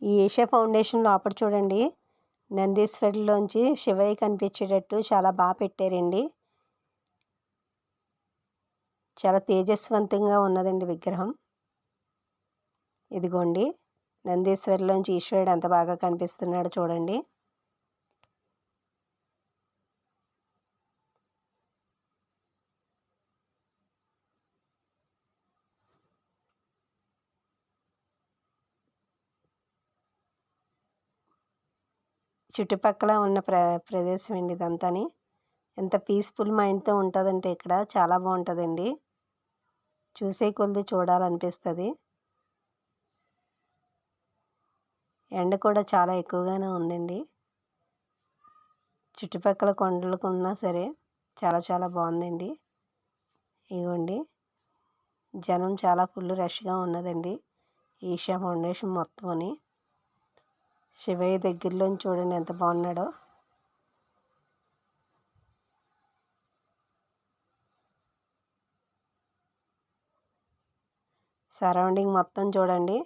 ఈ Asia foundation లోపల చూడండి, నందీశ్వరులోంచి శివయ్య కనిపించేటట్టు చాలా బాగా పెట్టారండి. చాలా తేజస్వంతంగా ఉన్నదండి విగ్రహం. ఇదిగోండి, నందీశ్వరులోంచి ఈశ్వరుడు ఎంత బాగా కనిపిస్తున్నాడో చూడండి. చుట్టుపక్కల ఉన్న ప్రదేశం అండి ఇదంతాని. ఎంత పీస్ఫుల్ మైండ్తో ఉంటుందంటే ఇక్కడ చాలా బాగుంటుందండి. చూసే కొద్ది చూడాలనిపిస్తుంది. ఎండ కూడా చాలా ఎక్కువగానే ఉందండి. చుట్టుపక్కల కొండలకు ఉన్నా సరే చాలా చాలా బాగుందండి. ఇదిగోండి, జనం చాలా ఫుల్ రష్గా ఉన్నదండి ఏషియా ఫౌండేషన్ మొత్తం అని. శివయ్య దగ్గరలోని చూడండి ఎంత బాగున్నాడో. సరౌండింగ్ మొత్తం చూడండి,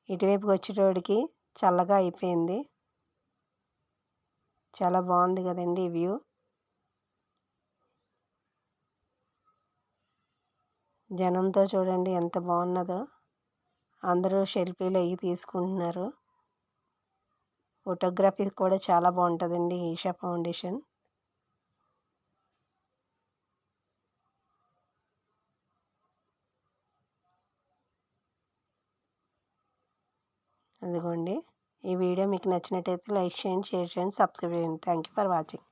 ఇటువైపుకి వచ్చేటోడికి చల్లగా అయిపోయింది. చాలా బాగుంది కదండి ఈ వ్యూ. జనంతో చూడండి ఎంత బాగున్నదో. అందరూ సెల్ఫీలు అవి తీసుకుంటున్నారు. ఫోటోగ్రఫీ కూడా చాలా బాగుంటుందండి ఏషియా ఫౌండేషన్. అదిగోండి, ఈ వీడియో మీకు నచ్చినట్టయితే లైక్ చేయండి, షేర్ చేయండి, సబ్స్క్రైబ్ చేయండి. Thank you for watching.